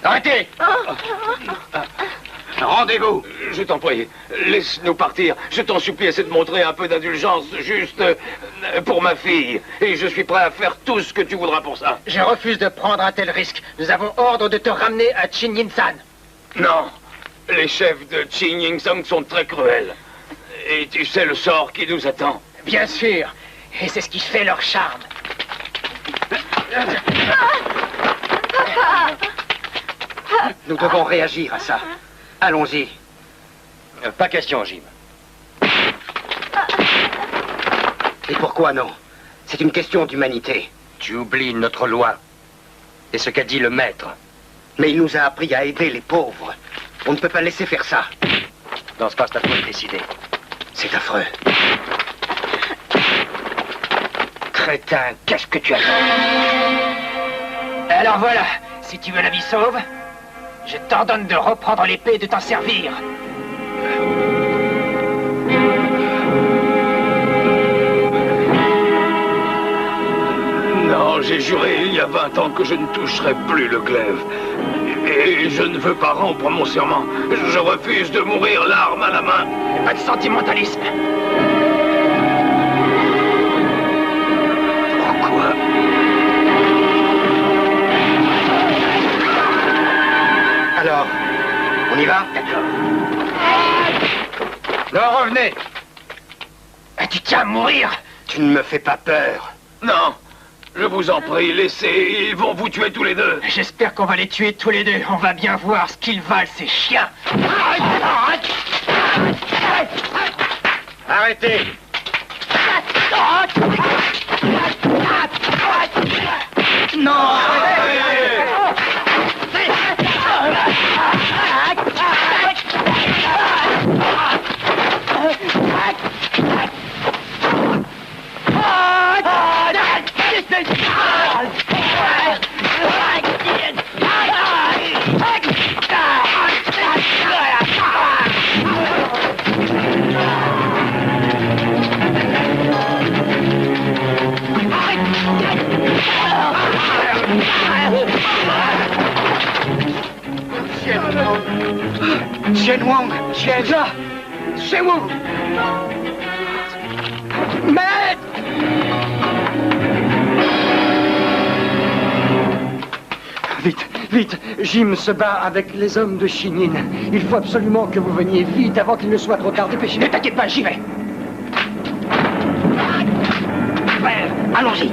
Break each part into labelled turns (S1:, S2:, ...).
S1: Arrêtez! Rendez-vous!
S2: Je t'en prie, laisse-nous partir. Je t'en supplie, essaie de montrer un peu d'indulgence, juste pour ma fille. Et je suis prêt à faire tout ce que tu voudras pour ça.
S3: Je refuse de prendre un tel risque. Nous avons ordre de te ramener à Chin-Yin-San.
S2: Non, les chefs de Qin-Yin-Song sont très cruels. Et tu sais le sort qui nous attend.
S3: Bien sûr, et c'est ce qui fait leur charme.
S1: Nous devons réagir à ça. Allons-y.
S4: Pas question, Jim.
S1: Et pourquoi non? C'est une question d'humanité.
S4: Tu oublies notre loi et ce qu'a dit le maître.
S1: Mais il nous a appris à aider les pauvres. On ne peut pas laisser faire ça.
S4: Dans ce cas, c'est à toi de décider.
S1: C'est affreux.
S4: Crétin, qu'est-ce que tu as fait?
S3: Alors voilà, si tu veux la vie sauve, je t'ordonne de reprendre l'épée et de t'en servir.
S2: Non, j'ai juré il y a 20 ans que je ne toucherai plus le glaive. Et je ne veux pas rompre mon serment. Je refuse de mourir l'arme à la main.
S3: Pas de sentimentalisme.
S2: Pourquoi?
S1: Alors, on y va?
S3: D'accord.
S1: Non, revenez.
S3: Tu tiens à mourir?
S1: Tu ne me fais pas peur.
S2: Non, je vous en prie, laissez, ils vont vous tuer tous les deux.
S3: J'espère qu'on va les tuer tous les deux. On va bien voir ce qu'ils valent, ces chiens.
S1: Arrêtez.
S3: Non!
S1: Shen Wang, Shen...
S3: Là! Chez vous! Maître!
S5: Vite, vite, Jim se bat avec les hommes de Chinin. Il faut absolument que vous veniez vite avant qu'il ne soit trop tard. Dépêchez-vous.
S3: Ne t'inquiète pas, j'y vais.
S1: Ouais, allons-y.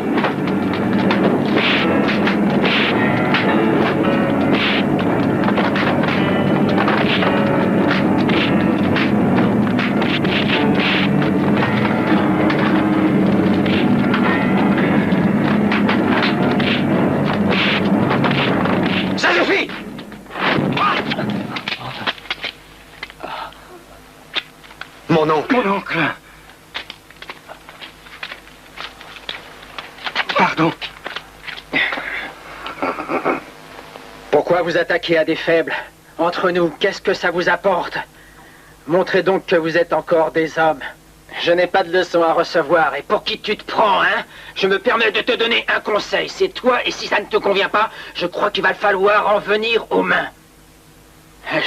S3: Ça suffit!
S1: Mon oncle.
S5: Mon oncle. Pardon.
S3: Pourquoi vous attaquez à des faibles? Entre nous, qu'est-ce que ça vous apporte? Montrez donc que vous êtes encore des hommes. Je n'ai pas de leçon à recevoir. Et pour qui tu te prends, hein? Je me permets de te donner un conseil. C'est toi, et si ça ne te convient pas, je crois qu'il va falloir en venir aux mains.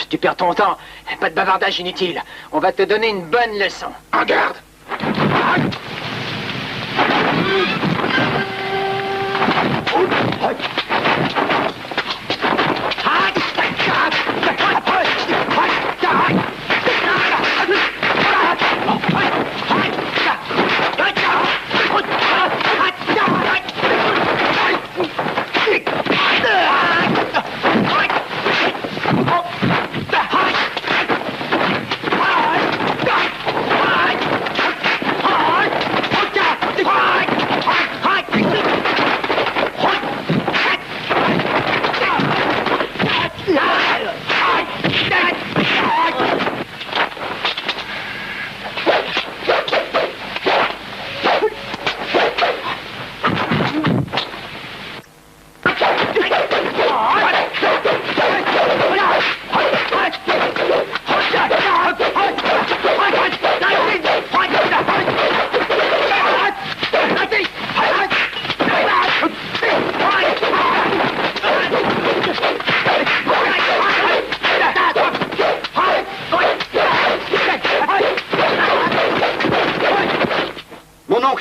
S3: Tu perds ton temps. Pas de bavardage inutile. On va te donner une bonne leçon. En garde!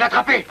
S1: l'attraper.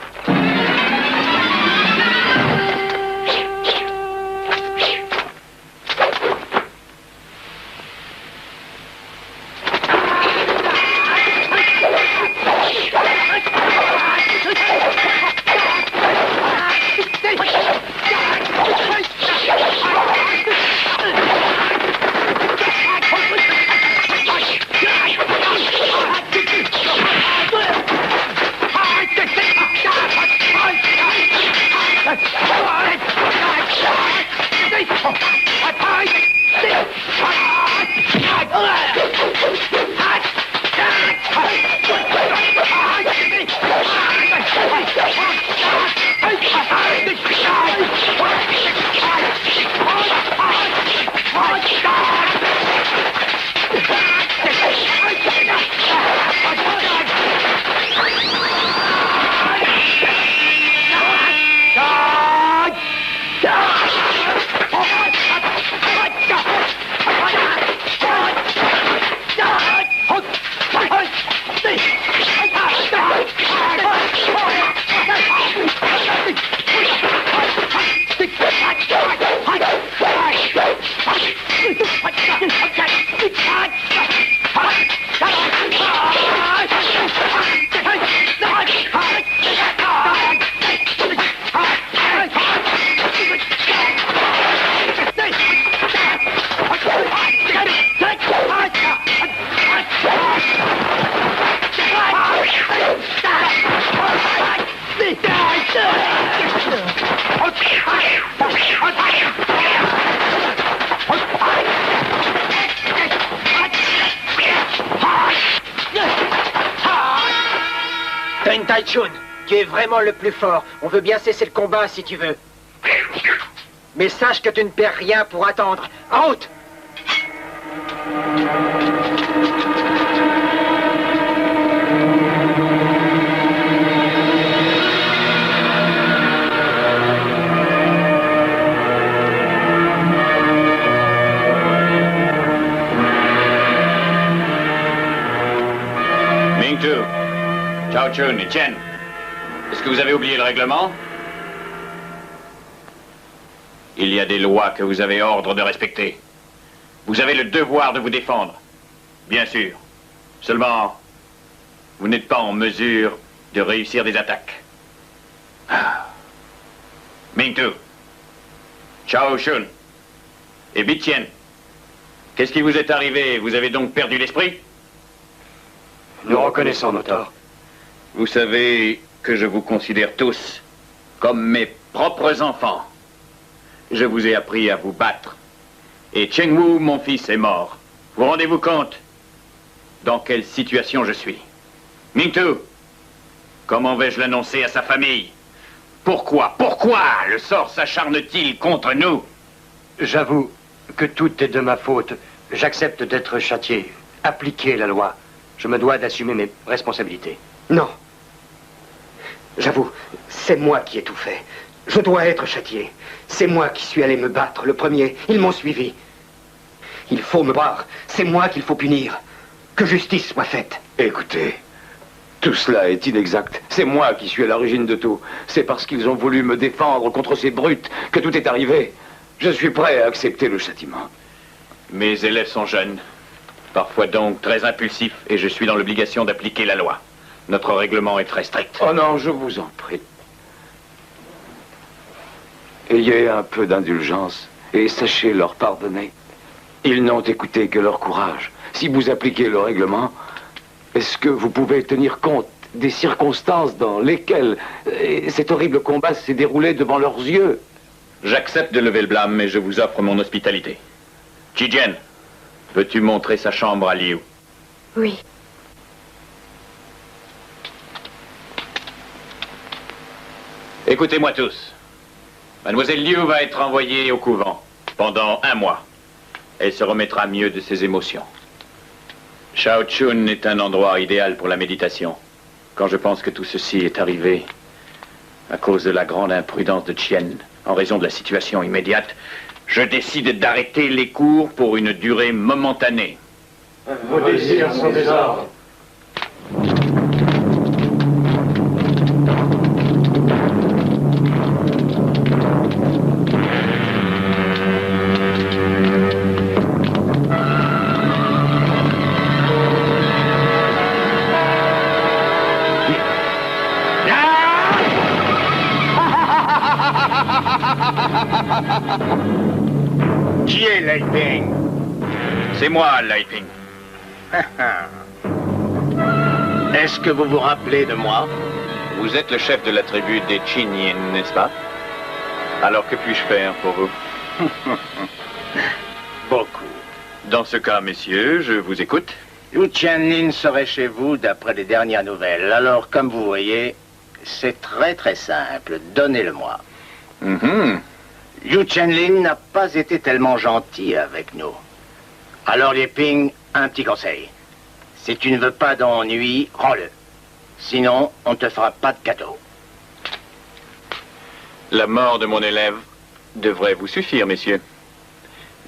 S3: Deng Taichun, tu es vraiment le plus fort. On veut bien cesser le combat si tu veux. Mais sache que tu ne perds rien pour attendre. En route!
S6: Ming-Tu, Chao Chun et Chen, est-ce que vous avez oublié le règlement? Il y a des lois que vous avez ordre de respecter. Vous avez le devoir de vous défendre, bien sûr. Seulement, vous n'êtes pas en mesure de réussir des attaques. Ming-Tu, Chao Chun et Bi-Tien, qu'est-ce qui vous est arrivé? Vous avez donc perdu l'esprit?
S5: Nous reconnaissons nos torts.
S6: Vous savez que je vous considère tous comme mes propres enfants. Je vous ai appris à vous battre. Et Cheng Wu, mon fils, est mort. Vous rendez-vous compte dans quelle situation je suis? Ming-Tu, comment vais-je l'annoncer à sa famille? Pourquoi le sort s'acharne-t-il contre nous?
S5: J'avoue que tout est de ma faute. J'accepte d'être châtié. Appliquez la loi. Je me dois d'assumer mes responsabilités.
S1: Non. J'avoue, c'est moi qui ai tout fait. Je dois être châtié. C'est moi qui suis allé me battre le premier. Ils m'ont suivi. Il faut me voir. C'est moi qu'il faut punir. Que justice soit faite.
S2: Écoutez, tout cela est inexact. C'est moi qui suis à l'origine de tout. C'est parce qu'ils ont voulu me défendre contre ces brutes que tout est arrivé. Je suis prêt à accepter le châtiment.
S6: Mes élèves sont jeunes, parfois donc très impulsifs, et je suis dans l'obligation d'appliquer la loi. Notre règlement est très strict.
S2: Oh non, je vous en prie. Ayez un peu d'indulgence et sachez leur pardonner. Ils n'ont écouté que leur courage. Si vous appliquez le règlement, est-ce que vous pouvez tenir compte des circonstances dans lesquelles cet horrible combat s'est déroulé devant leurs yeux?
S6: J'accepte de lever le blâme, mais je vous offre mon hospitalité. Chi-Jian, veux-tu montrer sa chambre à Liu?
S7: Oui.
S6: Écoutez-moi tous. Mademoiselle Liu va être envoyée au couvent pendant 1 mois. Elle se remettra mieux de ses émotions. Chao Chun est un endroit idéal pour la méditation. Quand je pense que tout ceci est arrivé à cause de la grande imprudence de Tien, en raison de la situation immédiate, je décide d'arrêter les cours pour une durée momentanée.
S5: Vos désirs sont des ordres.
S7: Qui est Lei Ping?
S6: C'est moi, Lei Ping.
S7: Est-ce que vous vous rappelez de moi?
S6: Vous êtes le chef de la tribu des Chinyin, n'est-ce pas? Alors que puis-je faire pour vous?
S7: Beaucoup.
S6: Dans ce cas, messieurs, je vous écoute.
S7: Yu Tianlin serait chez vous d'après les dernières nouvelles. Alors, comme vous voyez, c'est très simple. Donnez-le-moi. Yu Tianlin n'a pas été tellement gentil avec nous. Alors, Lei Ping, un petit conseil. Si tu ne veux pas d'ennui, rends-le. Sinon, on ne te fera pas de cadeau.
S6: La mort de mon élève devrait vous suffire, messieurs.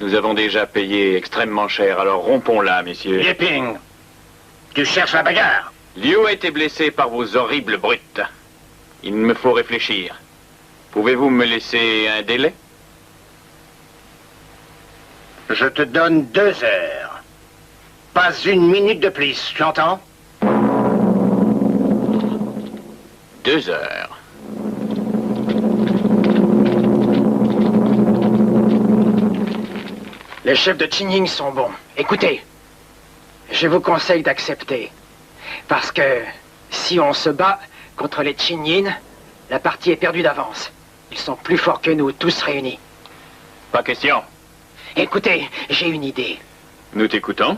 S6: Nous avons déjà payé extrêmement cher, alors rompons-la, messieurs.
S7: Lei Ping, tu cherches la bagarre?
S6: Liu a été blessé par vos horribles brutes. Il me faut réfléchir. Pouvez-vous me laisser un délai?
S7: Je te donne 2 heures. Pas une minute de plus, tu entends?
S6: 2 heures.
S3: Les chefs de Qingying sont bons. Écoutez, je vous conseille d'accepter. Parce que si on se bat contre les Qinyin, la partie est perdue d'avance. Ils sont plus forts que nous, tous réunis.
S6: Pas question.
S3: Écoutez, j'ai une idée.
S6: Nous t'écoutons.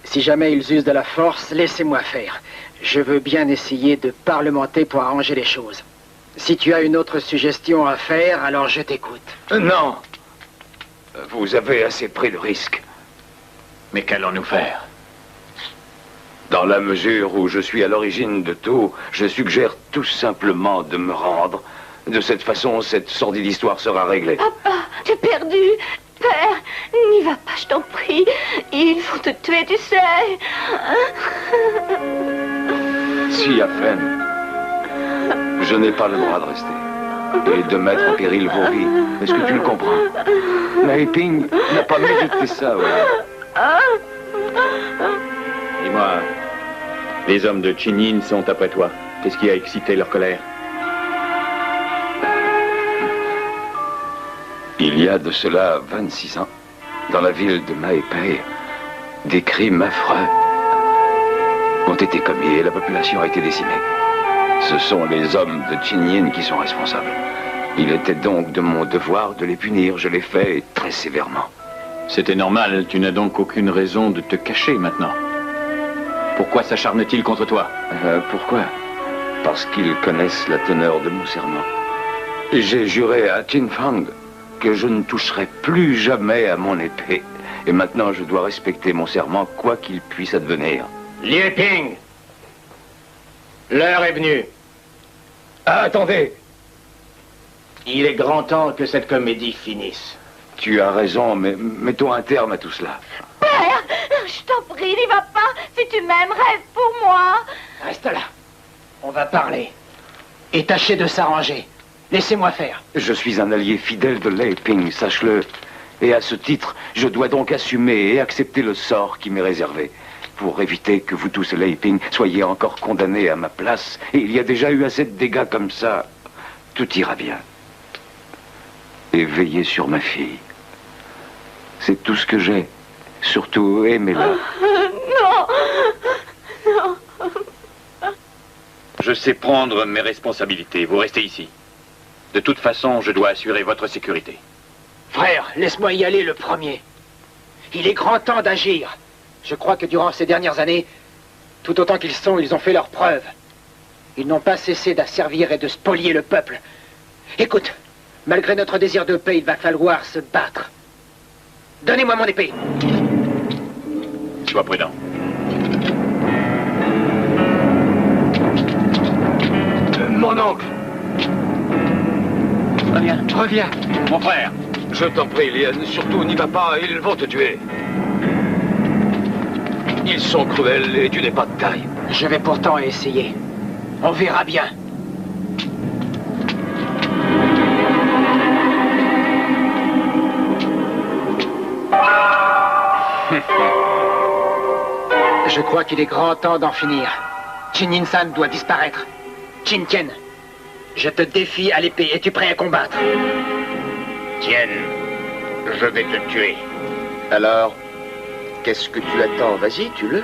S3: Si jamais ils usent de la force, laissez-moi faire. Je veux bien essayer de parlementer pour arranger les choses. Si tu as une autre suggestion à faire, alors je t'écoute.
S2: Non. Vous avez assez pris de risques.
S6: Mais qu'allons-nous faire?
S2: Dans la mesure où je suis à l'origine de tout, je suggère tout simplement de me rendre. De cette façon, cette sordide histoire sera réglée.
S8: Papa, tu es perdu. Père, n'y va pas, je t'en prie. Il faut te tuer, tu sais.
S2: Si, Afen, je n'ai pas le droit de rester. Et de mettre en péril vos vies. Est-ce que tu le comprends? Lei Ping n'a pas mérité ça, ouais.
S6: Dis-moi, les hommes de Qinyin sont après toi. Qu'est-ce qui a excité leur colère?
S2: Il y a de cela 26 ans, dans la ville de Maepei, des crimes affreux ont été commis et la population a été décimée. Ce sont les hommes de Qinyin qui sont responsables. Il était donc de mon devoir de les punir. Je l'ai fait très sévèrement.
S6: C'était normal. Tu n'as donc aucune raison de te cacher maintenant. Pourquoi s'acharne-t-il contre toi?
S2: Pourquoi? Parce qu'ils connaissent la teneur de mon serment. J'ai juré à Qinfang que je ne toucherai plus jamais à mon épée. Et maintenant, je dois respecter mon serment, quoi qu'il puisse advenir.
S7: Lei Ping, l'heure est venue.
S2: Ah, attendez!
S7: Il est grand temps que cette comédie finisse.
S2: Tu as raison, mais mettons un terme à tout cela.
S8: Père, je t'en prie, n'y va pas. Si tu m'aimes, reste pour moi.
S3: Reste là. On va parler. Et tâchez de s'arranger. Laissez-moi faire.
S2: Je suis un allié fidèle de Lei Ping, sache-le. Et à ce titre, je dois donc assumer et accepter le sort qui m'est réservé. Pour éviter que vous tous, Lei Ping, soyez encore condamnés à ma place. Et il y a déjà eu assez de dégâts comme ça. Tout ira bien. Et veillez sur ma fille. C'est tout ce que j'ai. Surtout, aimez-la.
S8: Non.
S6: Je sais prendre mes responsabilités. Vous restez ici. De toute façon, je dois assurer votre sécurité.
S3: Frère, laisse-moi y aller le premier. Il est grand temps d'agir. Je crois que durant ces dernières années, tout autant ils ont fait leurs preuves. Ils n'ont pas cessé d'asservir et de spolier le peuple. Écoute, malgré notre désir de paix, il va falloir se battre. Donnez-moi mon épée.
S6: Sois prudent.
S2: Mon oncle!
S3: Reviens.
S6: Mon frère!
S2: Je t'en prie, Lien, surtout n'y va pas, ils vont te tuer. Ils sont cruels et tu n'es pas de taille.
S3: Je vais pourtant essayer. On verra bien. Je crois qu'il est grand temps d'en finir. Qinyin-san doit disparaître. Qin Tian, Je te défie à l'épée. Es-tu prêt à combattre?
S7: Tienne, je vais te tuer.
S9: Alors, qu'est-ce que tu attends? Vas-y, tue-le.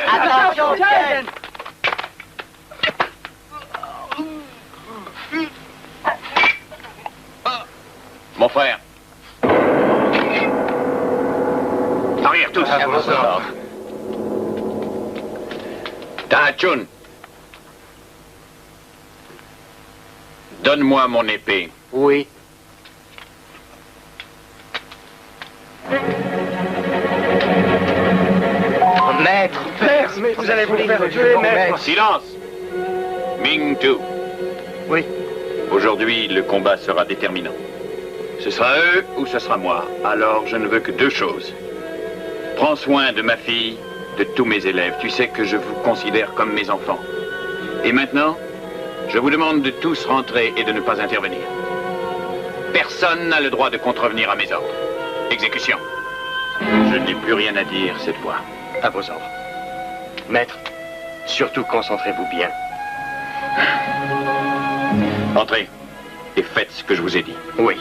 S3: Attention, Ken!
S6: Mon frère.
S7: Arrière tous.
S6: Tahachun. Donne-moi mon épée.
S5: Oui. Maître, vous allez vous faire tuer, maître.
S6: Silence. Ming Tu.
S5: Oui.
S6: Aujourd'hui, le combat sera déterminant. Ce sera eux ou ce sera moi. Alors, je ne veux que deux choses. Prends soin de ma fille, de tous mes élèves. Tu sais que je vous considère comme mes enfants. Et maintenant, je vous demande de tous rentrer et de ne pas intervenir. Personne n'a le droit de contrevenir à mes ordres. Exécution. Je n'ai plus rien à dire cette fois.
S5: À vos ordres. Maître, surtout concentrez-vous bien.
S6: Entrez et faites ce que je vous ai dit.
S5: Oui.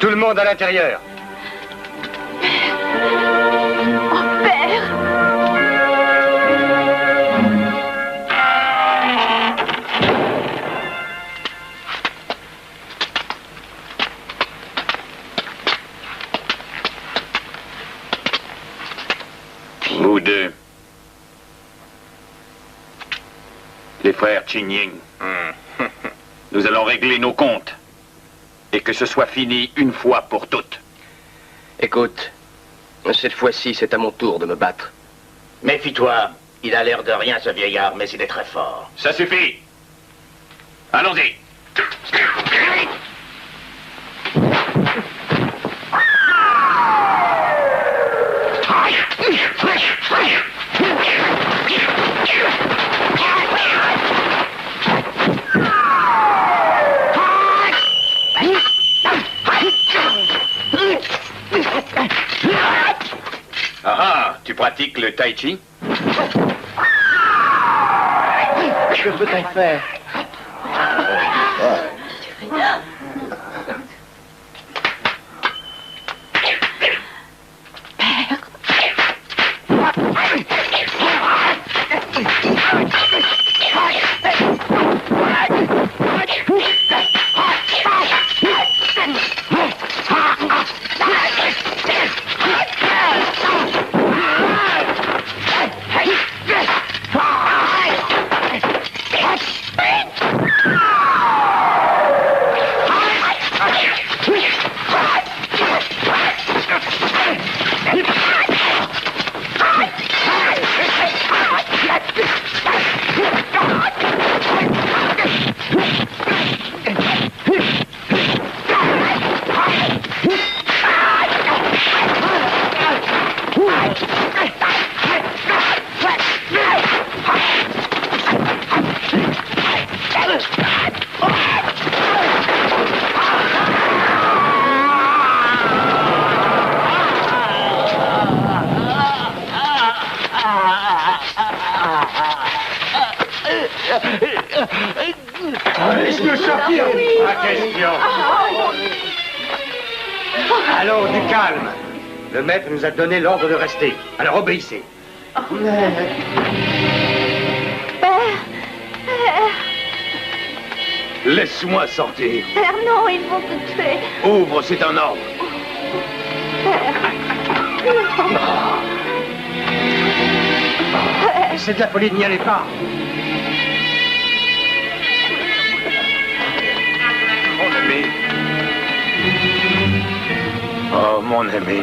S5: Tout le monde à l'intérieur.
S8: Oh, père!
S6: Vous deux. Les frères Qingying. Nous allons régler nos comptes. Et que ce soit fini une fois pour toutes.
S9: Écoute, cette fois-ci, c'est à mon tour de me battre.
S7: Méfie-toi. Il a l'air de rien, ce vieillard, mais il est très fort.
S6: Ça suffit. Allons-y. Ah, tu pratiques le tai chi?
S3: Que peut-on faire?
S5: Laisse-nous sortir. Pas question. Allons, du calme. Le maître nous a donné l'ordre de rester. Alors obéissez.
S8: Père. Père.
S2: Laisse-moi sortir.
S8: Père, non, ils vont te tuer.
S2: Ouvre, c'est un ordre.
S8: Père. Non. Père.
S5: C'est de la folie, n'y allez pas.
S2: Mon ami. Oh, mon ami.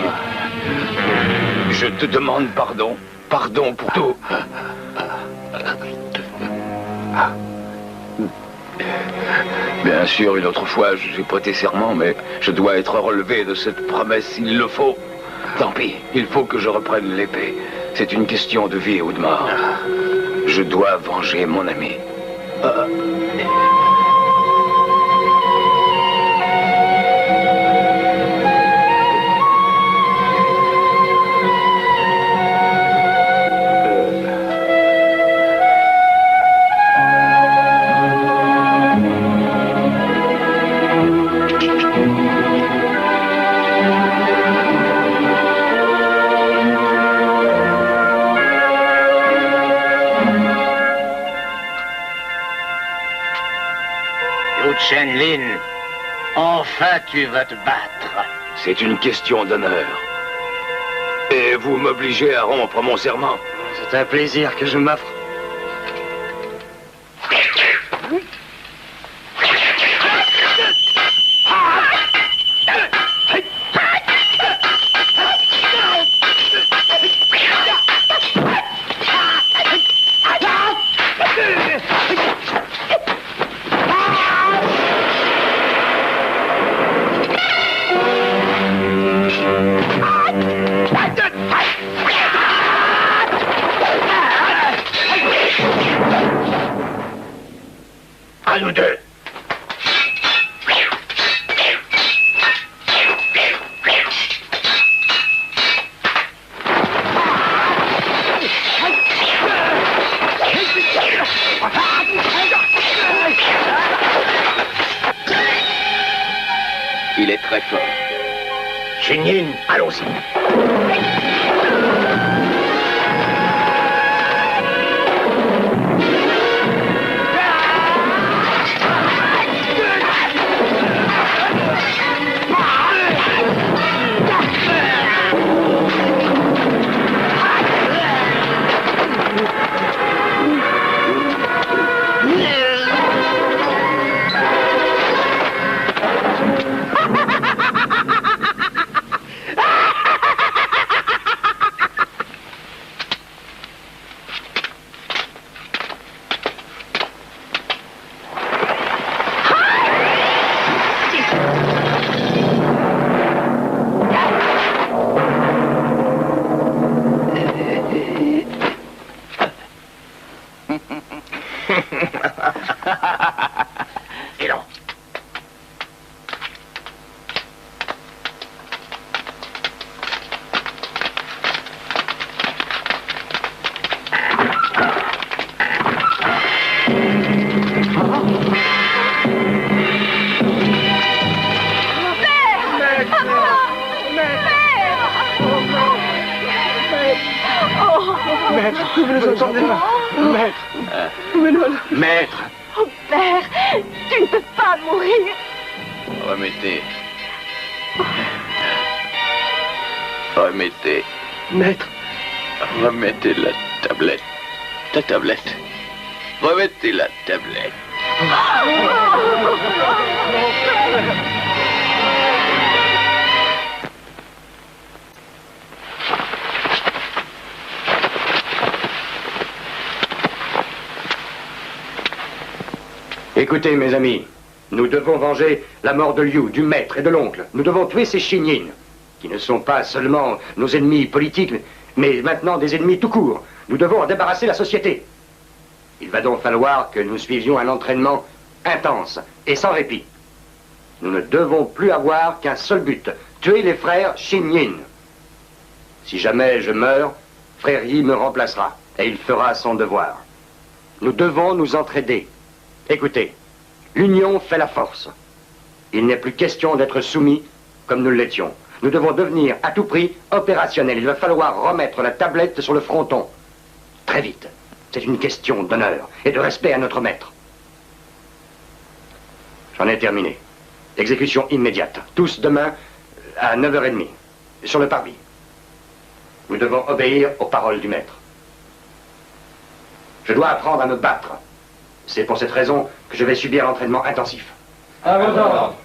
S2: Je te demande pardon. Pardon pour tout. Bien sûr, une autre fois, j'ai prêté serment, mais je dois être relevé de cette promesse, il le faut. Tant pis, il faut que je reprenne l'épée. C'est une question de vie ou de mort. Je dois venger mon ami.
S7: Chen-Lin, enfin tu vas te battre.
S2: C'est une question d'honneur. Et vous m'obligez à rompre mon serment.
S5: C'est un plaisir que je m'offre.
S7: À nous deux.
S9: Il est très fort.
S7: Chen-Lin, allons-y. Et non.
S5: Maître, vous ne nous entendez pas. Maître. Maître.
S8: Oh, Père, tu ne peux pas mourir.
S9: Remettez. Remettez.
S5: Maître.
S9: Remettez la tablette. Ta tablette. Remettez la tablette.
S5: Écoutez, mes amis, nous devons venger la mort de Liu, du maître et de l'oncle. Nous devons tuer ces Chen-Yin, qui ne sont pas seulement nos ennemis politiques, mais maintenant des ennemis tout court. Nous devons en débarrasser la société. Il va donc falloir que nous suivions un entraînement intense et sans répit. Nous ne devons plus avoir qu'un seul but, tuer les frères Chen-Yin. Si jamais je meurs, frère Yi me remplacera, et il fera son devoir. Nous devons nous entraider. Écoutez, l'union fait la force. Il n'est plus question d'être soumis comme nous l'étions. Nous devons devenir à tout prix opérationnels. Il va falloir remettre la tablette sur le fronton. très vite. C'est une question d'honneur et de respect à notre maître. J'en ai terminé. Exécution immédiate. Tous demain à 9h30, sur le parvis. Nous devons obéir aux paroles du maître. Je dois apprendre à me battre. C'est pour cette raison que je vais subir l'entraînement intensif.
S10: À vos ordres.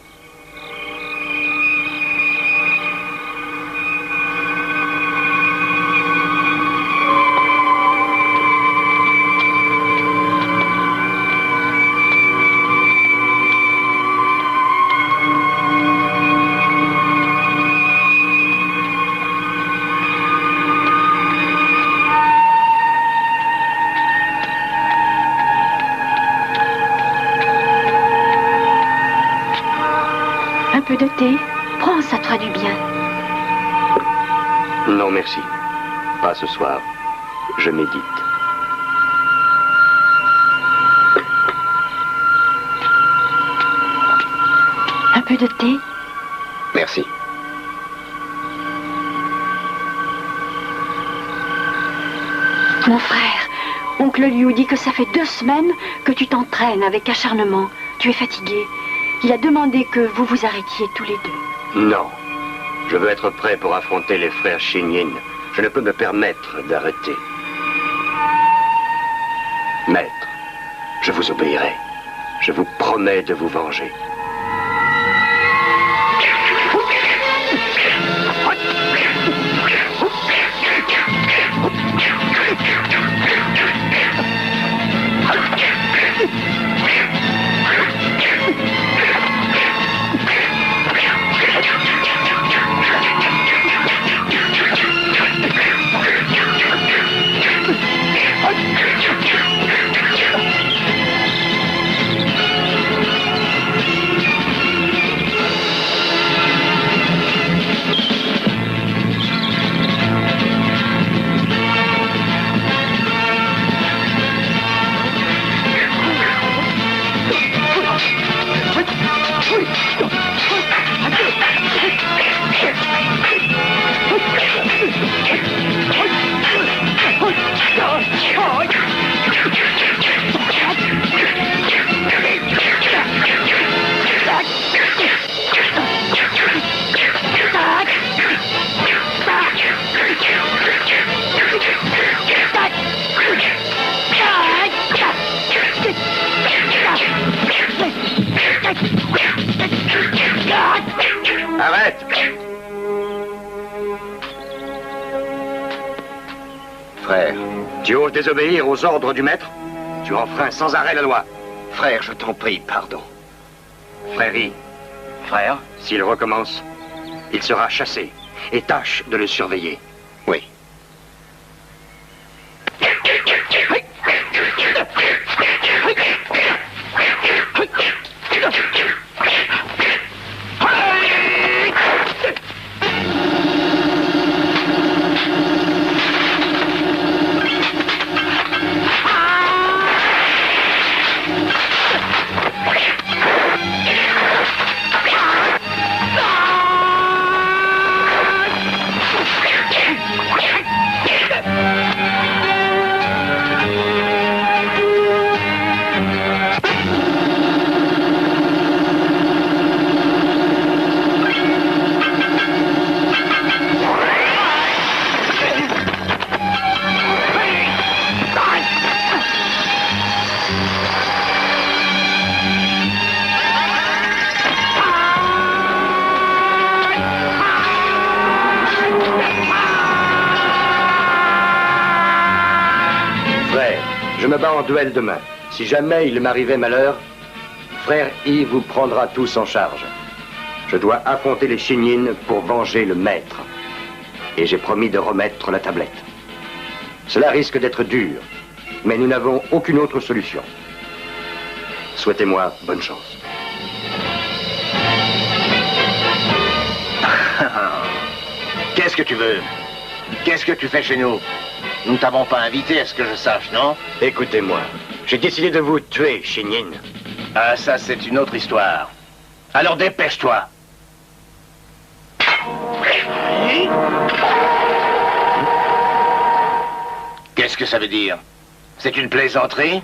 S8: De thé. Prends, ça te fera du bien.
S7: Non, merci. Pas ce soir. Je médite.
S8: Un peu de thé?
S7: Merci.
S8: Mon frère, oncle Liu dit que ça fait 2 semaines que tu t'entraînes avec acharnement. Tu es fatigué. Il a demandé que vous vous arrêtiez tous les deux.
S7: Non. Je veux être prêt pour affronter les frères Shinyin. Je ne peux me permettre d'arrêter. Maître, je vous obéirai. Je vous promets de vous venger. Arrête! Frère, tu oses désobéir aux ordres du maître? Tu enfreins sans arrêt la loi.
S9: Frère, je t'en prie, pardon.
S7: Frère Yi,
S9: Frère?
S7: s'il recommence, il sera chassé. Et tâche de le surveiller.
S9: Oui.
S5: Je me bats en duel demain. Si jamais il m'arrivait malheur, frère Yi vous prendra tous en charge. Je dois affronter les Shinyin pour venger le maître. Et j'ai promis de remettre la tablette. Cela risque d'être dur, mais nous n'avons aucune autre solution. Souhaitez-moi bonne chance.
S7: Qu'est-ce que tu veux? Qu'est-ce que tu fais chez nous? Nous ne t'avons pas invité, à ce que je sache, non?
S5: Écoutez-moi, j'ai décidé de vous tuer, Shinyin.
S7: Ah, ça, c'est une autre histoire. Alors dépêche-toi. Qu'est-ce que ça veut dire? C'est une plaisanterie?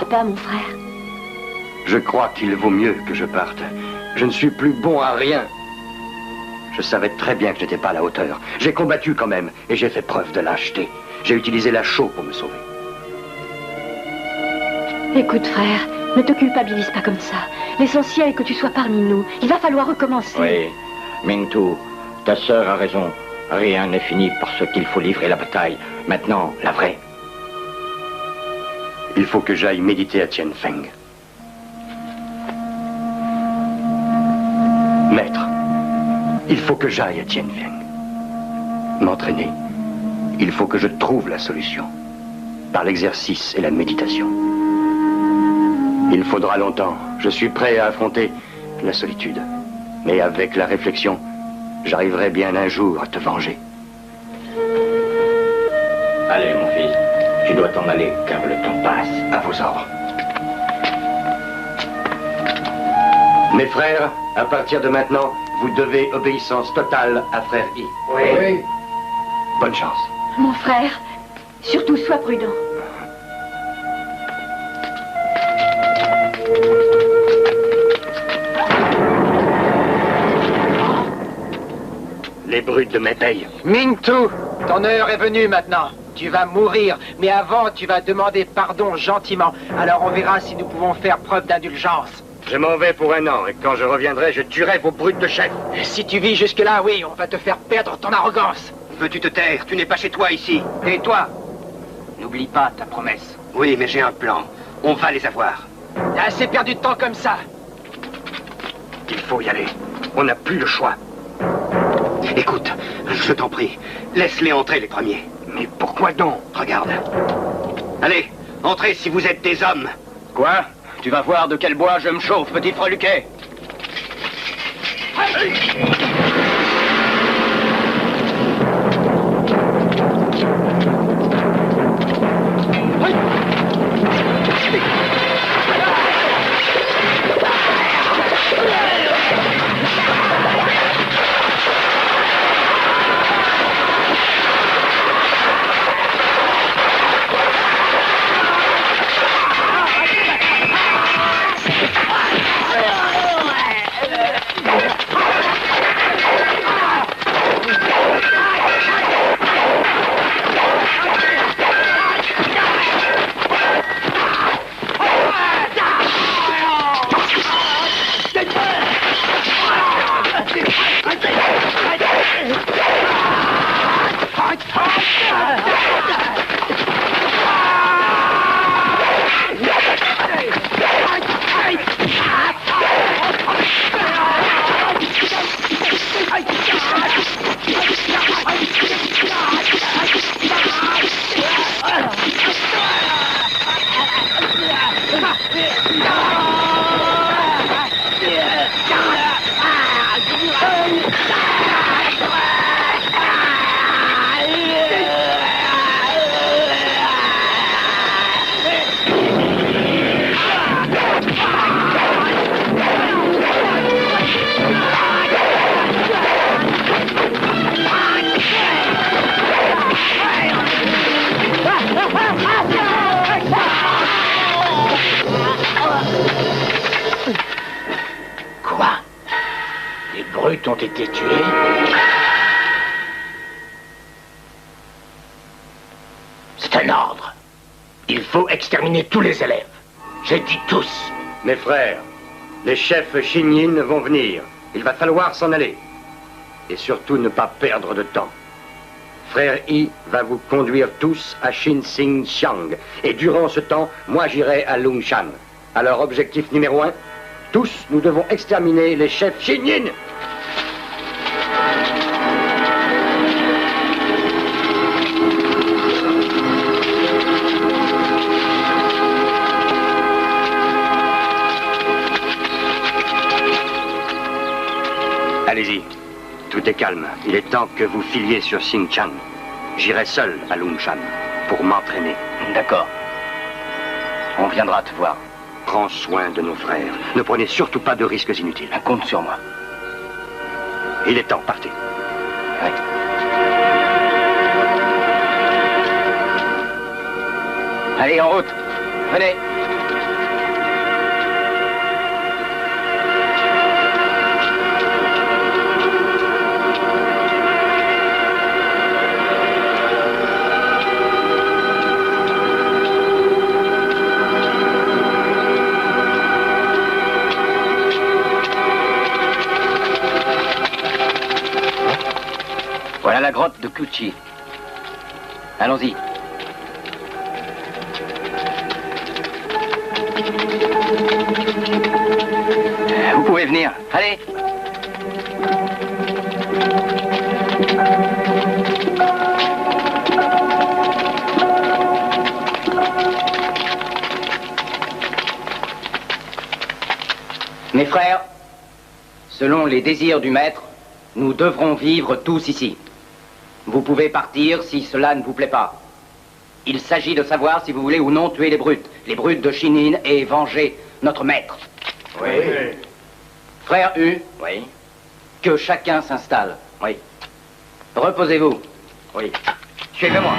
S8: Pas, mon frère.
S5: Je crois qu'il vaut mieux que je parte. Je ne suis plus bon à rien. Je savais très bien que je n'étais pas à la hauteur. J'ai combattu quand même, et j'ai fait preuve de lâcheté. J'ai utilisé la chaux pour me sauver.
S8: Écoute, frère, ne te culpabilise pas comme ça. L'essentiel est que tu sois parmi nous. Il va falloir recommencer.
S10: Oui, Mintu, ta sœur a raison. Rien n'est fini parce qu'il faut livrer la bataille. Maintenant, la vraie.
S5: Il faut que j'aille méditer à Tien Feng. Maître, il faut que j'aille à Tien Feng. M'entraîner. Il faut que je trouve la solution. Par l'exercice et la méditation. Il faudra longtemps. Je suis prêt à affronter la solitude. Mais avec la réflexion, j'arriverai bien un jour à te venger.
S10: Allez, mon fils. Tu dois t'en aller, car le temps passe.
S5: À vos ordres. Mes frères, à partir de maintenant, vous devez obéissance totale à Frère Yi.
S3: Oui.
S5: Bonne chance.
S8: Mon frère, surtout sois prudent.
S5: Les brutes de mes payes.
S3: Mintu, ton heure est venue maintenant. Tu vas mourir, mais avant, tu vas demander pardon gentiment. Alors on verra si nous pouvons faire preuve d'indulgence.
S5: Je m'en vais pour 1 an, et quand je reviendrai, je tuerai vos brutes de chef.
S3: Si tu vis jusque-là, oui, on va te faire perdre ton arrogance.
S1: Veux-tu te taire? Tu n'es pas chez toi ici. Et toi?
S3: N'oublie pas ta promesse.
S1: Oui, mais j'ai un plan. On va les avoir.
S3: T'as assez perdu de temps comme ça.
S5: Il faut y aller. On n'a plus le choix.
S1: Écoute, je t'en prie, laisse-les entrer les premiers.
S5: Mais pourquoi donc?
S1: Regarde. Allez, entrez si vous êtes des hommes.
S7: Quoi? Tu vas voir de quel bois je me chauffe, petit freluquet.
S10: brutes ont été tuées. C'est un ordre. Il faut exterminer tous les élèves. J'ai dit tous.
S5: Mes frères, les chefs Shinyin vont venir. Il va falloir s'en aller. Et surtout ne pas perdre de temps. Frère Yi va vous conduire tous à Xinxiang. Et durant ce temps, moi j'irai à Longshan. Alors, objectif numéro 1, tous nous devons exterminer les chefs Shinyin. Allez-y. Tout est calme. Il est temps que vous filiez sur Xinjiang. J'irai seul à Longshan pour m'entraîner.
S7: D'accord. On viendra te voir.
S5: Prends soin de nos frères. Ne prenez surtout pas de risques inutiles.
S7: Compte sur moi.
S5: Il est temps, partez.
S7: Oui. Allez, en route. Venez. Voilà la grotte de Kuchi. Allons-y. Vous pouvez venir. Allez. Mes frères, selon les désirs du maître, nous devrons vivre tous ici. Vous pouvez partir si cela ne vous plaît pas. Il s'agit de savoir si vous voulez ou non tuer les brutes de Shinyin et venger notre maître.
S10: Oui.
S7: Frère U, oui. Que chacun s'installe. Oui. Reposez-vous. Oui. Suivez-moi.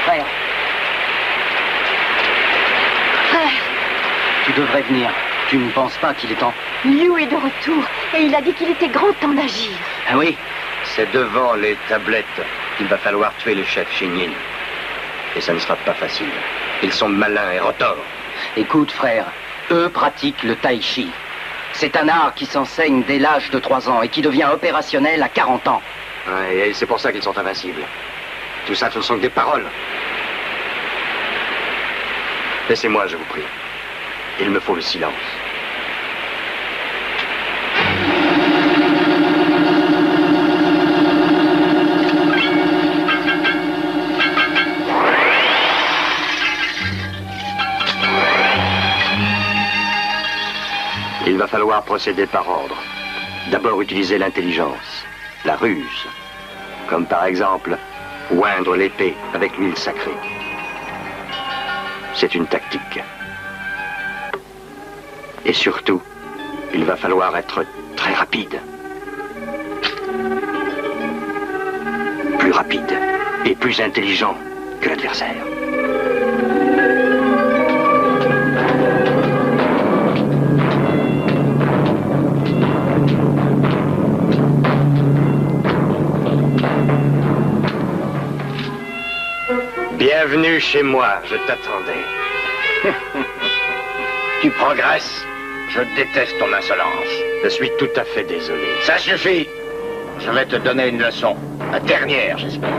S7: Frère.
S8: Frère.
S7: Tu devrais venir. Tu ne penses pas qu'il est temps?
S8: Liu est de retour et il a dit qu'il était grand temps d'agir.
S7: Ah oui?
S5: C'est devant les tablettes qu'il va falloir tuer les chefs Shinyin. Et ça ne sera pas facile. Ils sont malins et retors.
S7: Écoute, frère, eux pratiquent le tai chi. C'est un art qui s'enseigne dès l'âge de 3 ans et qui devient opérationnel à 40 ans.
S5: Ouais, et c'est pour ça qu'ils sont invincibles. Tout ça, ce ne sont que des paroles. Laissez-moi, je vous prie. Il me faut le silence. Il va falloir procéder par ordre. D'abord utiliser l'intelligence, la ruse, comme par exemple oindre l'épée avec l'huile sacrée. C'est une tactique. Et surtout, il va falloir être très rapide. Plus rapide et plus intelligent que l'adversaire. Bienvenue chez moi, je t'attendais.
S7: Tu progresses. Je déteste ton insolence.
S5: Je suis tout à fait désolé.
S7: Ça suffit. Je vais te donner une leçon. La dernière, j'espère.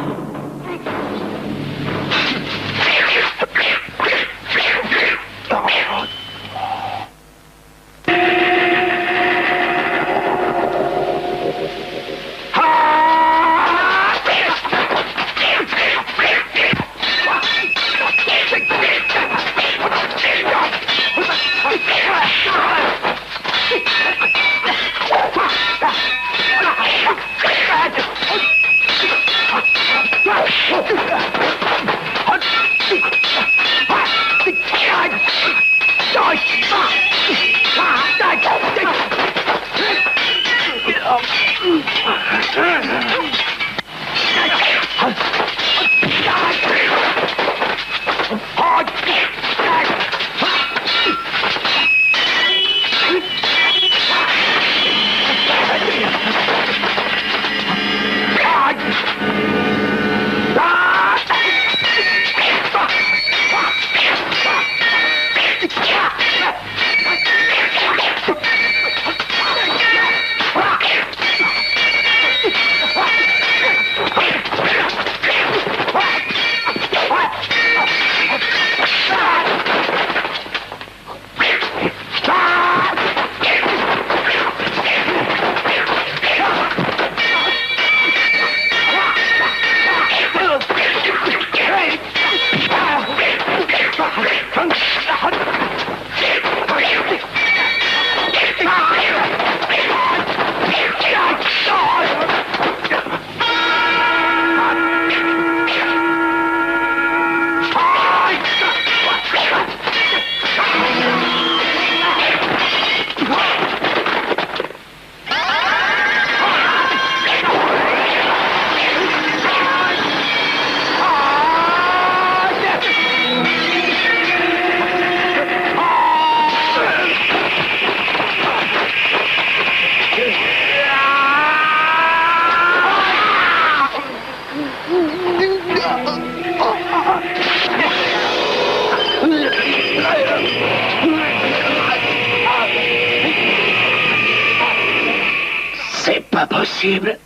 S10: C'est pas possible.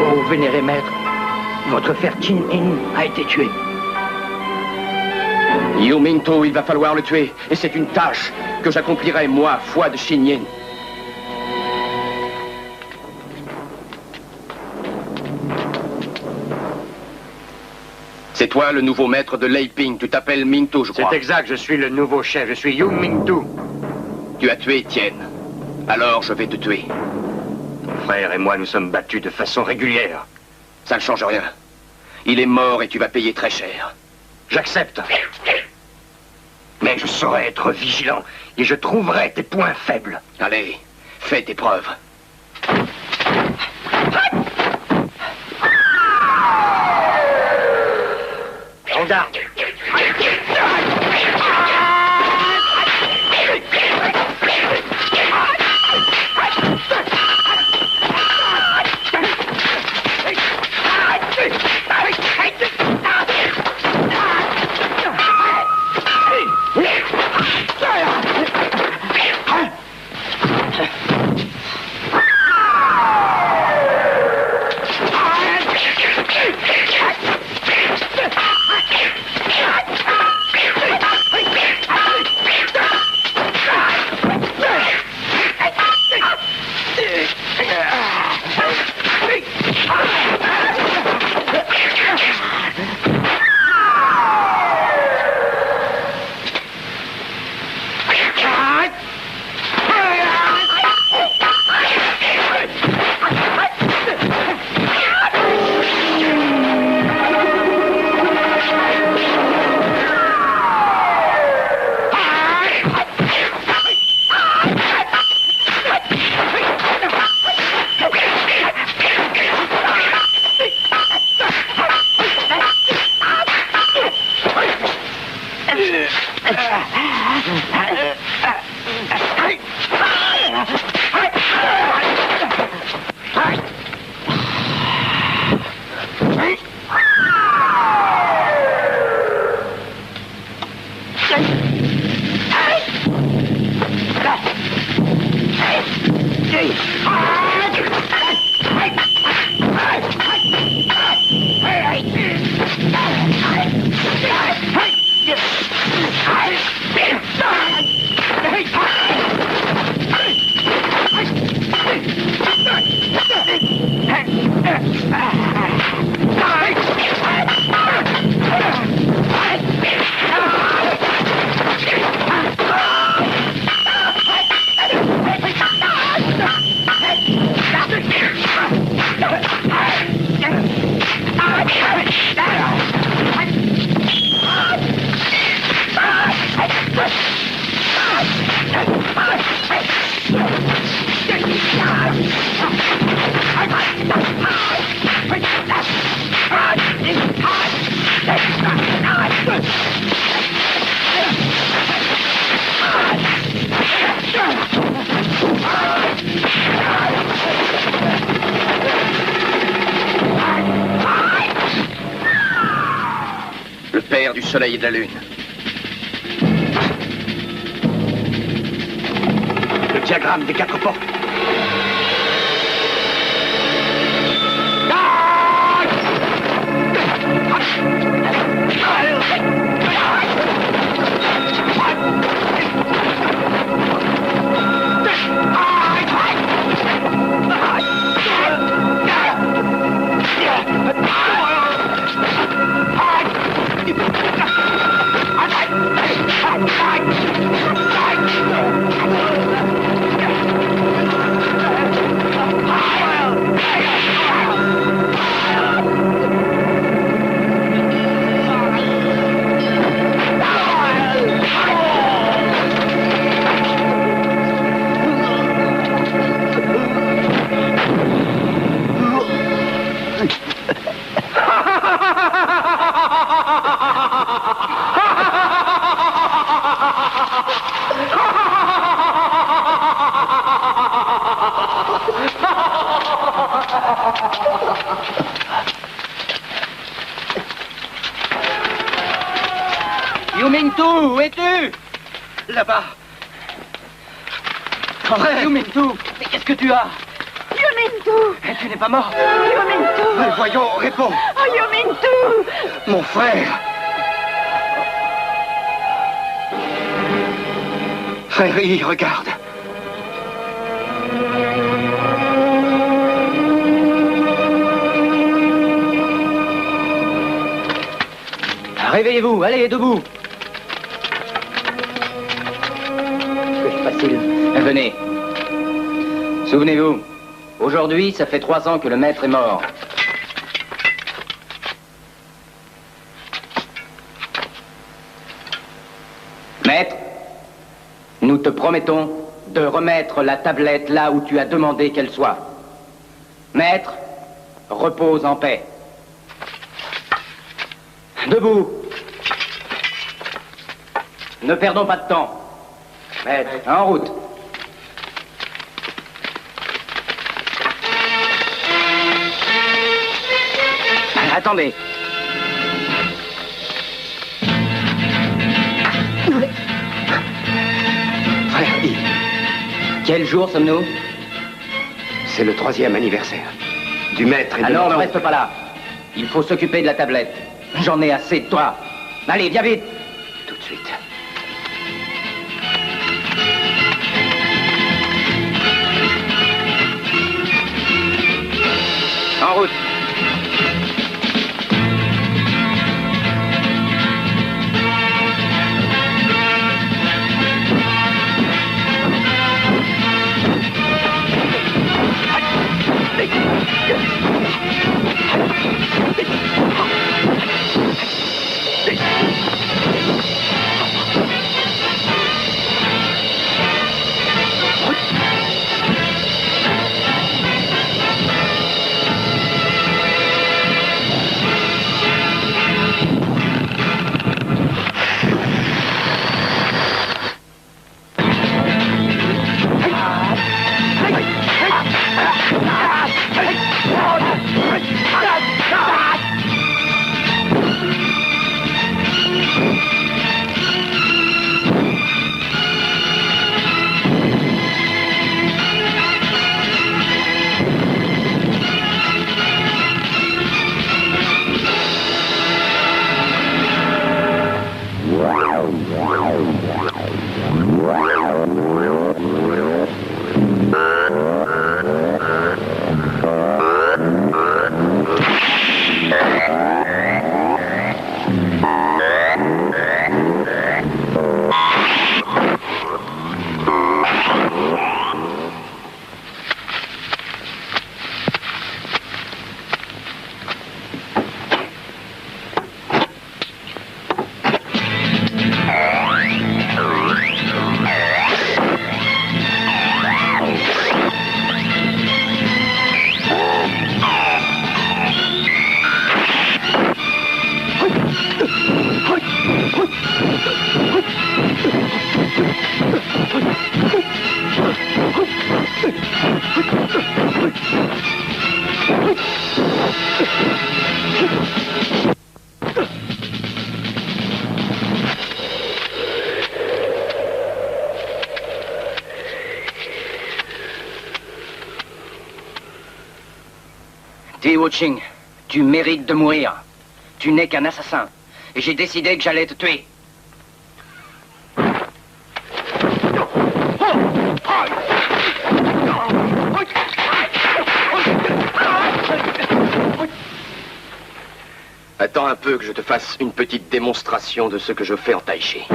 S3: Oh, vénéré maître, votre frère Qin Yin a été tué.
S9: Yu Mingtu, il va falloir le tuer. Et c'est une tâche que j'accomplirai, moi, foi de Qin Yin. C'est toi le nouveau maître de Lei Ping. Tu t'appelles Mingtu, je crois.
S5: C'est exact, je suis le nouveau chef. Je suis Yu Mingtu.
S9: Tu as tué Tien. Alors je vais te tuer.
S5: Ton frère et moi nous sommes battus de façon régulière.
S9: Ça ne change rien. Il est mort et tu vas payer très cher.
S5: J'accepte. Mais je saurai être vigilant et je trouverai tes points faibles.
S9: Allez, fais tes preuves.
S5: En garde.
S9: Le père du soleil et de la lune.
S5: Le diagramme des 4 portes.
S7: Yumingtu, où es-tu?
S3: Là-bas.
S7: Frère Yumingtu, mais qu'est-ce que tu as?
S8: Yumingtu!
S3: Tu n'es pas mort?
S8: Yumingtu!
S5: Mais voyons, réponds.
S8: Oh, Yumingtu!
S5: Mon frère. Frère Yi, regarde.
S7: Réveillez-vous, allez, debout. Que facile. Venez. Souvenez-vous, aujourd'hui, ça fait 3 ans que le maître est mort. Maître, nous te promettons de remettre la tablette là où tu as demandé qu'elle soit. Maître, repose en paix. Debout. Ne perdons pas de temps. Maître, en route. Attendez.
S5: Frère Yi.
S7: Quel jour sommes-nous?
S5: C'est le 3e anniversaire. Du maître et de
S7: Alors, ne
S5: l'enfant.
S7: reste pas là. Il faut s'occuper de la tablette. J'en ai assez de toi. Allez, viens vite.
S5: Tout de suite.
S7: En route. Wo Ching, tu mérites de mourir. Tu n'es qu'un assassin. Et j'ai décidé que j'allais te tuer.
S9: Attends un peu que je te fasse une petite démonstration de ce que je fais en tai chi.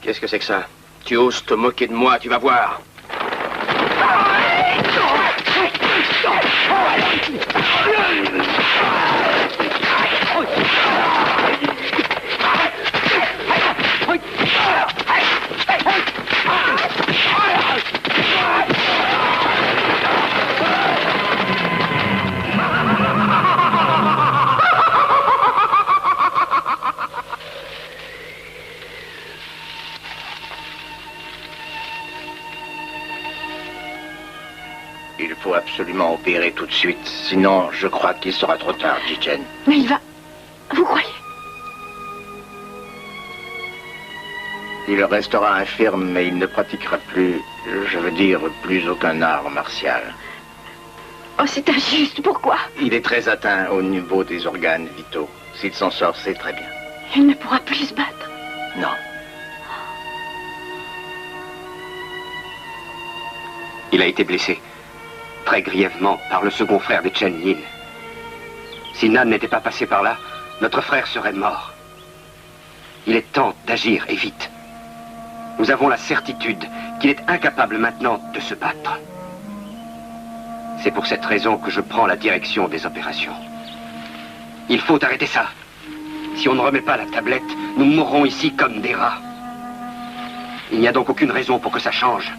S9: Qu'est-ce que c'est que ça? Tu oses te moquer de moi, tu vas voir. Il faut absolument opérer tout de suite, sinon je crois qu'il sera trop tard, Ji-Chen.
S8: Mais il va... Vous croyez?
S9: Il restera infirme, mais il ne pratiquera plus, je veux dire, plus aucun art martial.
S8: Oh, c'est injuste, pourquoi?
S9: Il est très atteint au niveau des organes vitaux. S'il s'en sort, c'est très bien.
S8: Il ne pourra plus se battre.
S9: Non.
S1: Il a été blessé, très grièvement, par le second frère de Chen Yin. Si Nan n'était pas passé par là, notre frère serait mort. Il est temps d'agir, et vite. Nous avons la certitude qu'il est incapable maintenant de se battre. C'est pour cette raison que je prends la direction des opérations. Il faut arrêter ça. Si on ne remet pas la tablette, nous mourrons ici comme des rats. Il n'y a donc aucune raison pour que ça change.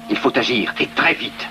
S1: Il faut agir, et très vite.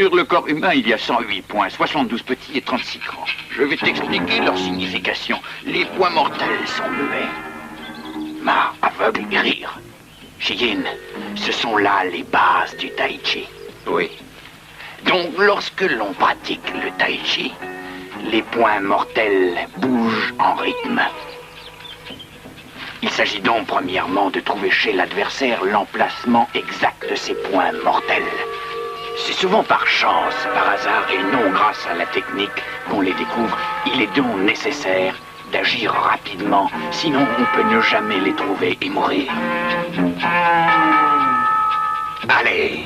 S10: Sur le corps humain, il y a 108 points, 72 petits et 36 grands. Je vais t'expliquer leur signification. Les points mortels sont muets. Ma, aveugle et rire. Chiyine, ce sont là les bases du tai chi.
S4: Oui.
S10: Donc, lorsque l'on pratique le tai chi, les points mortels bougent en rythme. Il s'agit donc premièrement de trouver chez l'adversaire l'emplacement exact de ces points mortels. C'est souvent par chance, par hasard et non grâce à la technique qu'on les découvre. Il est donc nécessaire d'agir rapidement, sinon on peut ne jamais les trouver et mourir. Allez!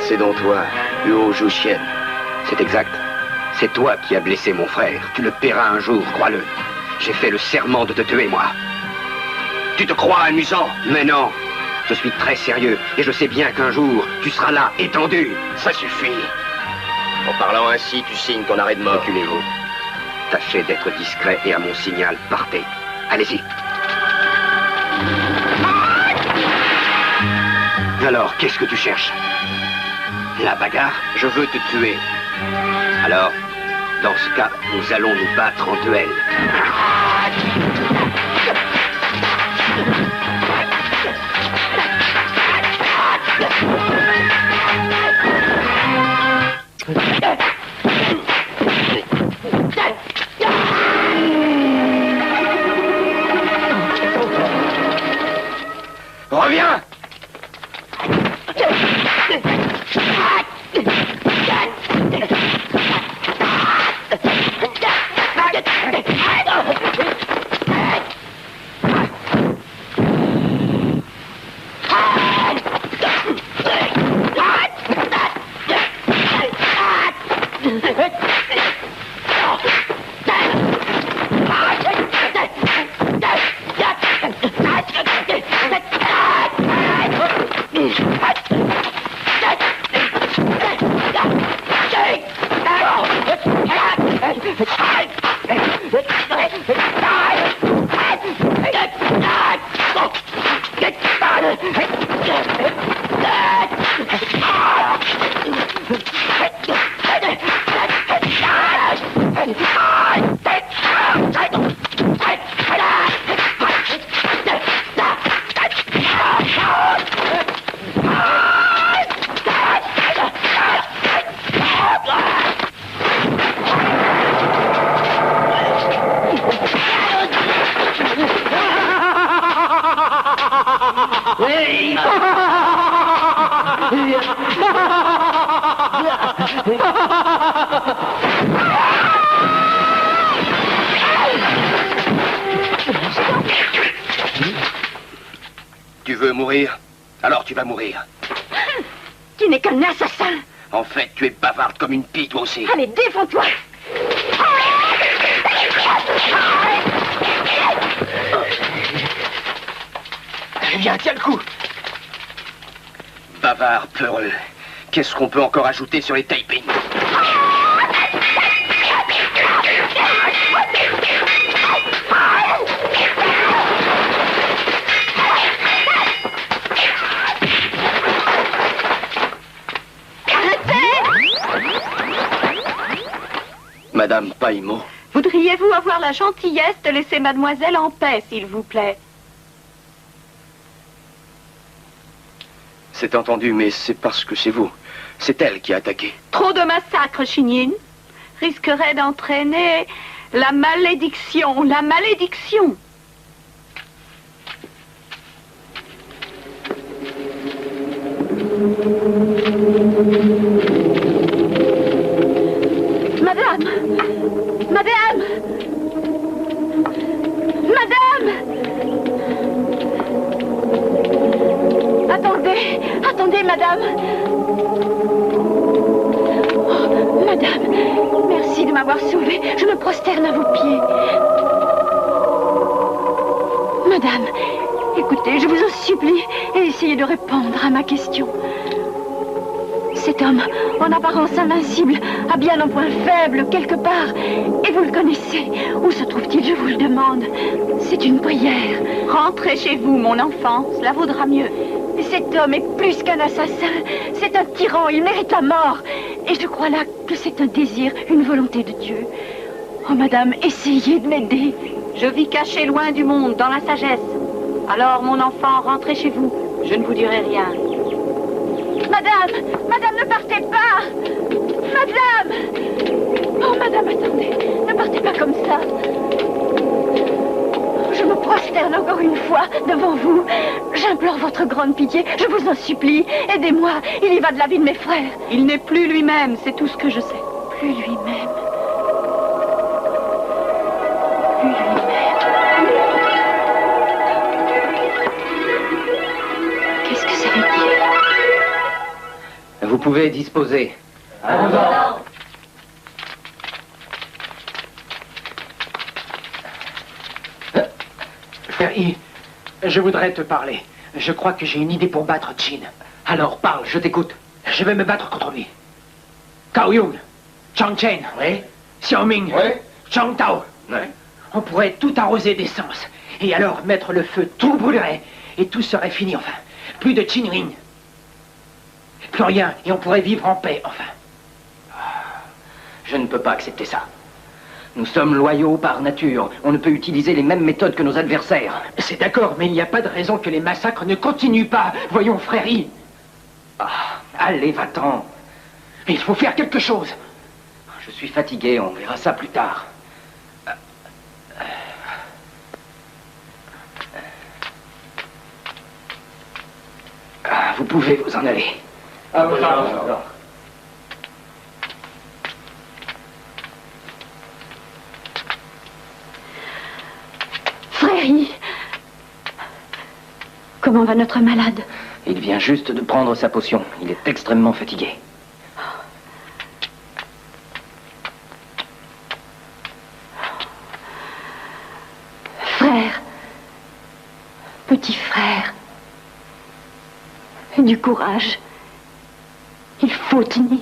S1: C'est donc toi, Huo Zhuxian. C'est exact. C'est toi qui as blessé mon frère. Tu le paieras un jour, crois-le. J'ai fait le serment de te tuer, moi. Tu te crois amusant? Mais non. Je suis très sérieux et je sais bien qu'un jour, tu seras là, étendu. Ça suffit.
S9: En parlant ainsi, tu signes ton arrêt de mort.
S1: Reculez-vous. Tâchez d'être discret et à mon signal, partez. Allez-y. Alors, qu'est-ce que tu cherches? La bagarre? Je veux te tuer. Alors, dans ce cas, nous allons nous battre en duel.
S5: Reviens!
S1: Tu veux mourir? Alors tu vas mourir.
S8: Tu n'es qu'un assassin.
S1: En fait, tu es bavarde comme une pie, toi aussi.
S8: Allez, défends-toi.
S1: Viens, tiens le coup. Bavard, peureux. Qu'est-ce qu'on peut encore ajouter sur les Taiping?
S11: Madame Paimon.
S8: Voudriez-vous avoir la gentillesse de laisser mademoiselle en paix, s'il vous plaît?
S11: C'est entendu, mais c'est parce que c'est vous. C'est elle qui a attaqué.
S8: Trop de massacres, Shinyin, risquerait d'entraîner la malédiction, la malédiction. Madame! Madame! Madame! Attendez! Attendez, madame! Oh, madame, merci de m'avoir sauvée. Je me prosterne à vos pieds. Madame, écoutez, je vous en supplie, et essayez de répondre à ma question. Cet homme, en apparence invincible, a bien un point faible quelque part. Et vous le connaissez. Où se trouve-t-il, je vous le demande? C'est une prière. Rentrez chez vous, mon enfant. Cela vaudra mieux. Cet homme est plus qu'un assassin. C'est un tyran. Il mérite la mort. Et je crois là que c'est un désir, une volonté de Dieu. Oh, madame, essayez de m'aider. Je vis caché loin du monde, dans la sagesse. Alors, mon enfant, rentrez chez vous. Je ne vous dirai rien. Madame! Madame, ne partez pas! Madame! Oh, madame, attendez. Ne partez pas comme ça. Je me prosterne encore une fois devant vous. J'implore votre grande pitié. Je vous en supplie. Aidez-moi. Il y va de la vie de mes frères. Il n'est plus lui-même, c'est tout ce que je sais. Plus lui-même. Plus lui-même. Qu'est-ce que ça veut dire?
S7: Vous pouvez disposer.
S3: Frère I, je voudrais te parler. Je crois que j'ai une idée pour battre Qin. Alors parle, je t'écoute. Je vais me battre contre lui. Cao Yung, Chang Chen,
S5: Oui.
S3: Xiao Ming,
S5: Oui.
S3: Chang Tao.
S5: Oui.
S3: On pourrait tout arroser d'essence. Et alors mettre le feu, tout brûlerait. Et tout serait fini enfin. Plus de Qin Ring. Plus rien, et on pourrait vivre en paix, enfin.
S7: Je ne peux pas accepter ça. Nous sommes loyaux par nature. On ne peut utiliser les mêmes méthodes que nos adversaires.
S3: C'est d'accord, mais il n'y a pas de raison que les massacres ne continuent pas. Voyons, frère I.
S7: Allez, va-t'en.
S3: Il faut faire quelque chose.
S7: Je suis fatigué, on verra ça plus tard. Vous pouvez vous en aller.
S8: Frère I, comment va notre malade?
S7: Il vient juste de prendre sa potion. Il est extrêmement fatigué.
S8: Frère, petit frère, du courage. Il faut tenir.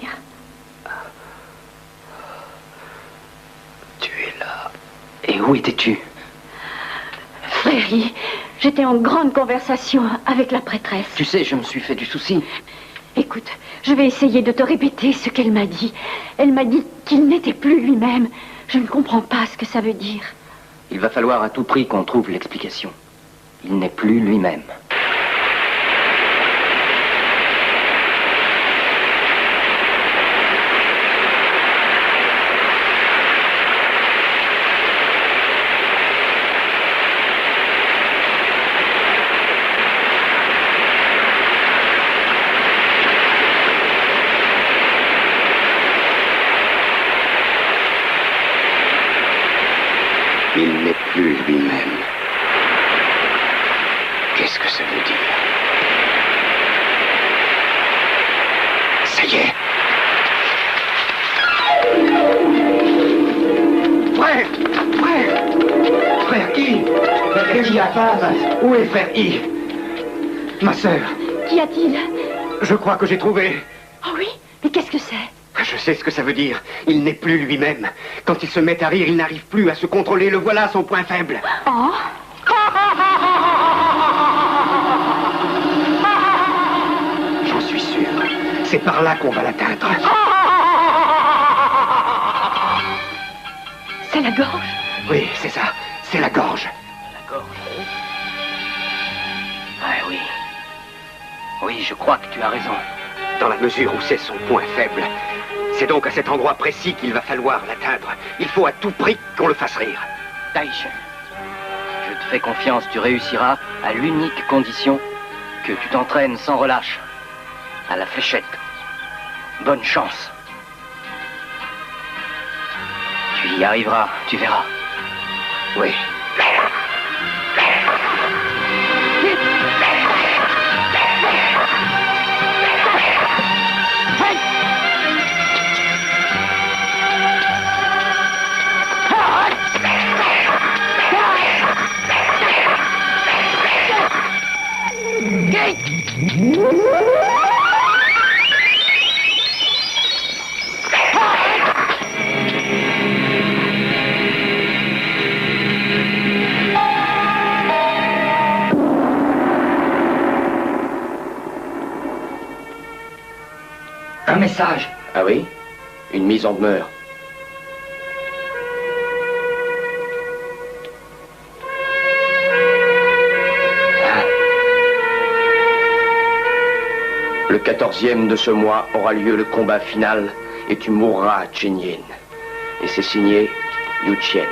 S7: Tu es là. Et où étais-tu?
S8: Frère I, j'étais en grande conversation avec la prêtresse.
S7: Tu sais, je me suis fait du souci.
S8: Écoute, je vais essayer de te répéter ce qu'elle m'a dit. Elle m'a dit qu'il n'était plus lui-même. Je ne comprends pas ce que ça veut dire.
S7: Il va falloir à tout prix qu'on trouve l'explication. Il n'est plus lui-même.
S9: Il n'est plus lui-même. Qu'est-ce que ça veut dire? Ça y est.
S1: Frère! Frère! Frère I! Frère I, à femme! Où est frère I? Ma sœur!
S8: Qu'y a-t-il?
S1: Je crois que j'ai trouvé.
S8: Oh oui? Mais qu'est-ce que c'est?
S1: Je sais ce que ça veut dire. Il n'est plus lui-même. Quand il se met à rire, il n'arrive plus à se contrôler. Le voilà son point faible.
S8: Oh?
S1: J'en suis sûr. C'est par là qu'on va l'atteindre.
S8: C'est la gorge?
S1: Oui, c'est ça. C'est la gorge.
S7: La gorge? Ah oui. Oui, je crois que tu as raison.
S1: Dans la mesure où c'est son point faible. C'est donc à cet endroit précis qu'il va falloir l'atteindre. Il faut à tout prix qu'on le fasse rire.
S7: Taïchen, je te fais confiance, tu réussiras à l'unique condition que tu t'entraînes sans relâche. À la fléchette. Bonne chance. Tu y arriveras, tu verras.
S1: Oui.
S7: Un message. Ah oui? Une mise en demeure. Le 14e de ce mois aura lieu le combat final et tu mourras à Chenyin. Et c'est signé Liu Chen.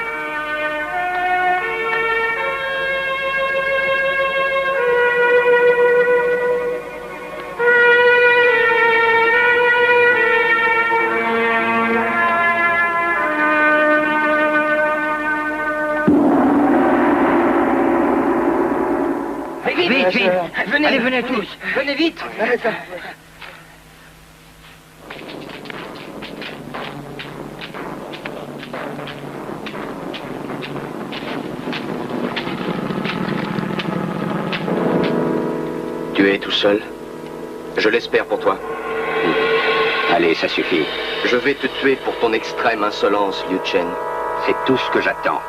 S3: Vite, vite. Venez. Allez, venez tous. Venez vite.
S11: Tu es tout seul? Je l'espère pour toi.
S9: Allez, ça suffit.
S11: Je vais te tuer pour ton extrême insolence, Liu Chen.
S9: C'est tout ce que j'attends.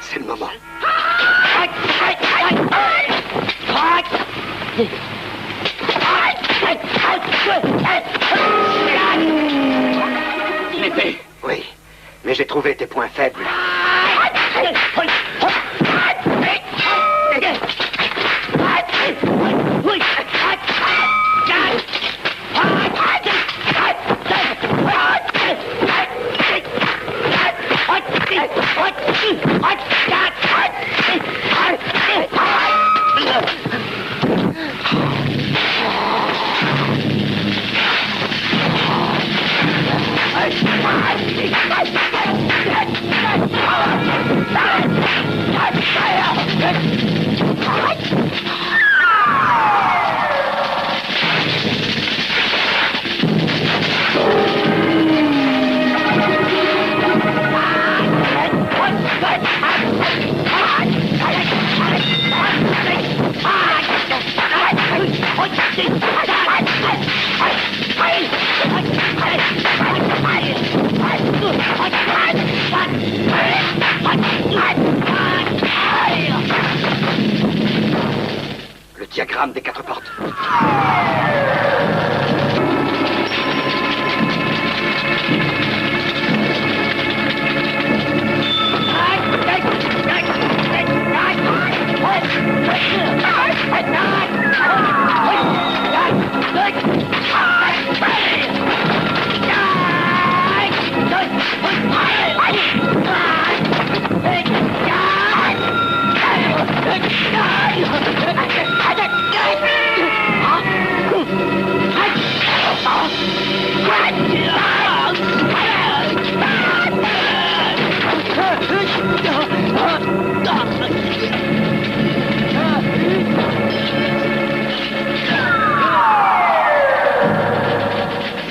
S1: C'est le moment.
S10: L'épée.
S1: Oui, mais j'ai trouvé tes points faibles. Le diagramme des 4 portes.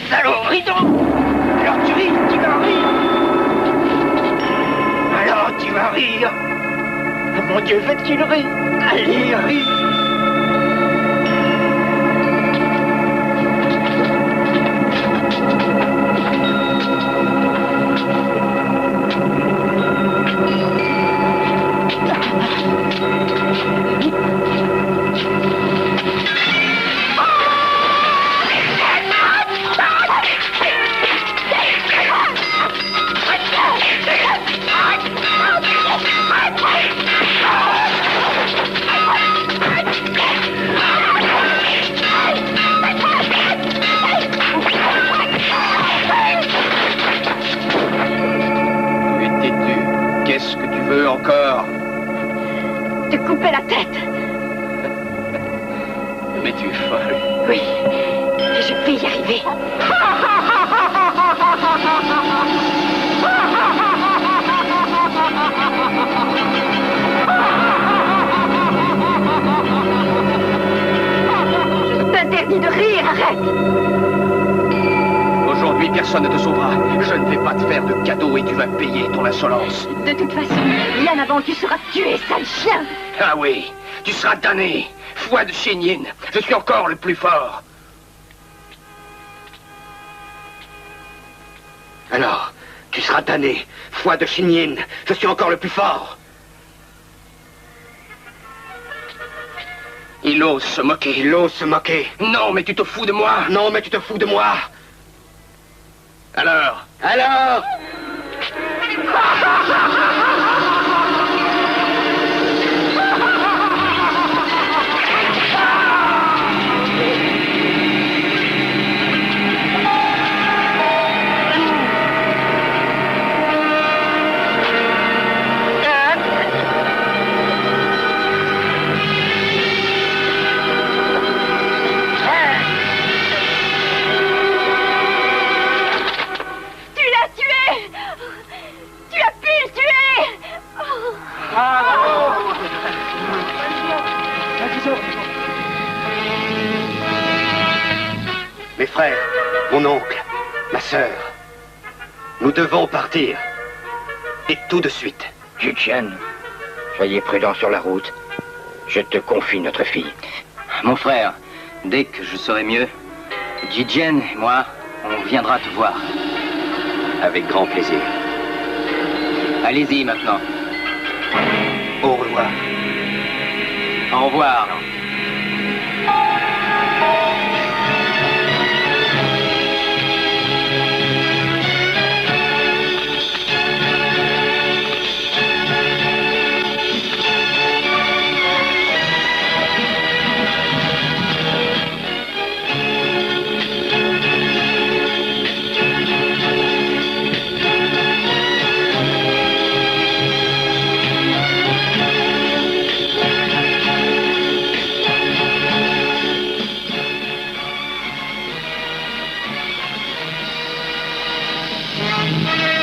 S10: Salaud, rideau! Alors tu ris, tu vas rire! Alors tu vas rire! Oh mon Dieu, faites qu'il rit! Allez, ris!
S11: Qu'est-ce que tu veux encore?
S8: Te couper la tête.
S11: Mais tu es folle.
S8: Oui, et je vais y arriver. Je t'interdis de rire, arrête.
S11: Aujourd'hui, personne ne te sauvera. Je ne vais pas te faire de cadeau et tu vas payer ton insolence.
S8: De toute façon, bien avant, tu seras tué, sale chien.
S11: Ah oui, tu seras damné. Foi de Shinyin, je suis encore le plus fort.
S1: Alors, tu seras damné. Foi de Shinyin, je suis encore le plus fort.
S11: Il ose se moquer.
S1: Il ose se moquer.
S11: Non, mais tu te fous de moi.
S1: Non, mais tu te fous de moi.
S11: Alors?
S1: Mes frères, mon oncle, ma sœur, nous devons partir. Et tout de suite.
S9: Yu-Chen, soyez prudent sur la route. Je te confie notre fille.
S7: Mon frère, dès que je serai mieux, Jijien et moi, on viendra te voir.
S12: Avec grand plaisir.
S7: Allez-y maintenant.
S12: Au revoir.
S7: Au revoir.
S13: Thank you.